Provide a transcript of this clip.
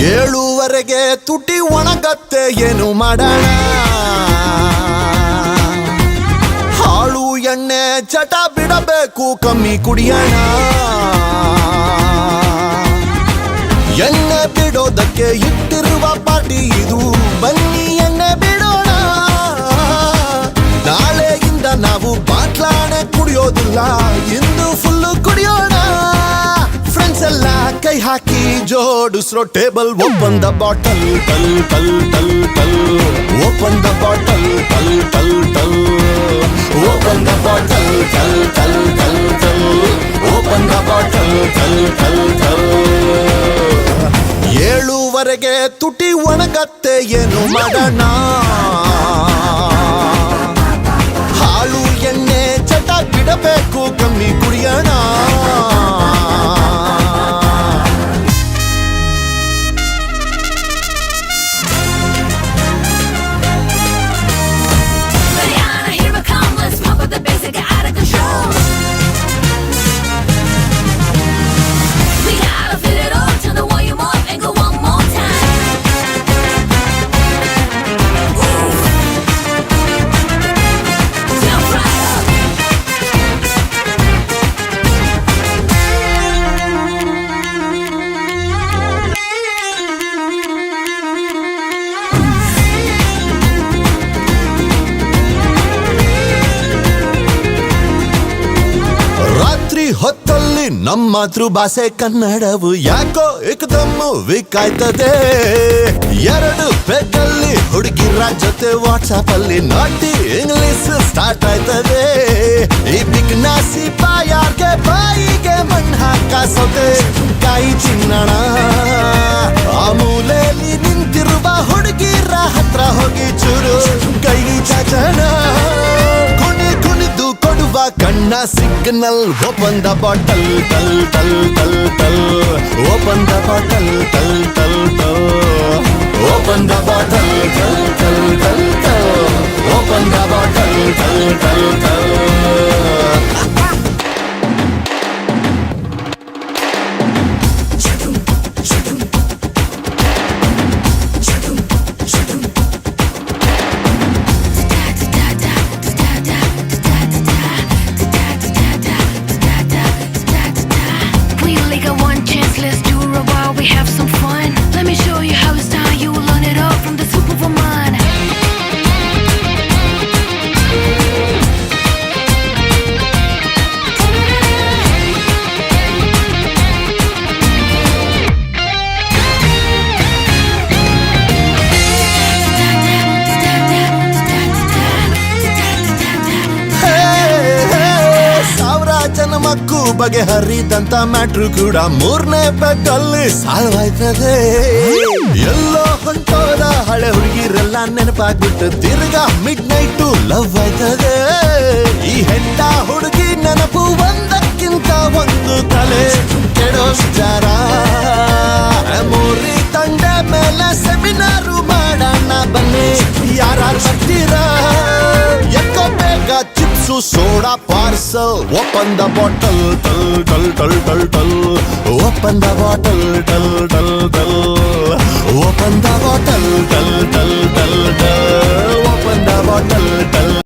7ವರೆಗೆ ತುಟಿ ಒಣಗತ್ತೆ ಏನು ಮಾಡೋಣ ಹಾಳು ಎಣ್ಣೆ ಚಟ ಬಿಡಬೇಕು ಕಮ್ಮಿ ಕುಡಿಯೋಣ ಎಣ್ಣೆ ಬಿಡೋದಕ್ಕೆ ಇಟ್ಟಿರುವ ಪಾರ್ಟಿ ಇದು ಬನ್ನಿ ಎಣ್ಣೆ ಬಿಡೋಣ ನಾಳೆಯಿಂದ ನಾವು ಬಾಟ್ಲಾಣೆ ಕುಡಿಯೋದಿಲ್ಲ ಇಂದು ಫುಲ್ಲು ಕುಡಿಯೋಣ ಫ್ರೆಂಡ್ಸ್ ಎಲ್ಲ ಕೈ ಹಾಕಿ ಜೋಡಿಸ್ರೋ ಟೇಬಲ್ ಓಪನ್ ದ ಬಾಟಲ್ ಟಲ್ ಟಲ್ ಟಲ್ ಟಲ್ ಓಪನ್ ದ ಬಾಟಲ್ ಟಲ್ ಟಲ್ ಟಲ್ ಓಪನ್ ದ ಬಾಟಲ್ ಟಲ್ ಟಲ್ ಟಲ್ ಟಲ್ ಓಪನ್ ದ ಬಾಟಲ್ ಟಲ್ ಟಲ್ ಟಲ್ 7ವರೆಗೆ ತುಟಿ ಒಣಗತ್ತೆ ಏನು ಮಾಡೋಣ ಹಾಳು ಎಣ್ಣೆ ಚಟ ಬಿಡಬೇಕು ಕಮ್ಮಿ ಕುಡಿಯೋಣ ಹೊತ್ತಲ್ಲಿ ನಮ್ಮ ಮಾತೃಭಾಷೆ ಕನ್ನಡವು ಯಾಕೋ ಏಕದಮ್ಮು ವಿಕಾಯ್ತದೆ 2 ಪೆಗ್ಗಲ್ಲಿ ಹುಡುಗಿರ ಜೊತೆ ವಾಟ್ಸಾಪ್ ಅಲ್ಲಿ ನಾಟಿ ಇಂಗ್ಲಿಷ್ ಸ್ಟಾರ್ಟ್ ಆಯ್ತದೆ ಈ ಬಿಗ್ನಾಸಿ ಬಾಯಾರ್ಗೆ ಬಾಯಿಗೆ ಮಣ್ಣು ಹಾಕ ಸೌತೆ ಕಾಯಿ ಚಿನ್ನಣ ಆ ಮೂಲೆಯಲ್ಲಿ ನಿಂತಿರುವ ಹುಡುಗಿರ ಹತ್ರ ಹೋಗಿ ಚೂರು ಕೈ ಚಾಚಣ ಕುಣಿದು ಕೊಡುವ ಕಣ್ಣ ಸಿಗ್ನಲ್ ಓಪನ್ ದ ಬಾಟಲ್ ಟಲ್ ಟಲ್ ಟಲ್ ಟಲ್ ಓಪನ್ ದ ಬಾಟಲ್ ಟಲ್ ಟಲ್ ಟಲ್ ಓಪನ್ ದ ಬಾಟಲ್ ಟಲ್ ಟಲ್ ಟಲ್ ಟಲ್ ಓಪನ್ ದ ಬಾಟಲ್ ಟಲ್ ಟಲ್ ಟಲ್ We have some fun. Let me show you how it's done. You will learn it all from the Superwoman. ಜನ್ಮಕ್ಕೂ ಬಗೆಹರಿದಂತ ಮ್ಯಾಟ್ರು ಕೂಡ 3ನೇ ಪೆಗ್ಗಲ್ಲಿ ಸಾಲ್ವ್ ಆಯ್ತದೆ ಎಲ್ಲೋ ಹೊಂಟೋದ ಹಳೆ ಹುಡುಗಿರೆಲ್ಲ ನೆನಪಾಗ್ಬಿಟ್ಟು ತಿರ್ಗಾ ಮಿಡ್ ನೈಟು ಲವ್ ಆಯ್ತದೆ ಈ ಹೆಂಡ ಹುಡುಗಿ ನೆನಪು ಒಂದಕ್ಕಿಂತ ಒಂದು ತಲೆ ಕೆಡೋ ವಿಚಾರ ಮೂರಿ ತಂಡೆ ಮೇಲೆ ಸೆಮಿನಾರು ಮಾಡೋಣ ಬನ್ನಿ ಯಾರು ಬರ್ತೀರಾ ಎಕ್ಕೋ ಬೇಗ chips soda parcel open the bottle ಟಲ್ ಟಲ್ ಟಲ್ ಟಲ್ ಟಲ್ ಓಪನ್ ದ ಬಾಟಲ್ ಟಲ್ ಟಲ್ ಟಲ್ ಓಪನ್ ದ ಬಾಟಲ್ ಟಲ್ ಟಲ್ ಟಲ್ ಟಲ್ ಓಪನ್ ದ ಬಾಟಲ್ ಟಲ್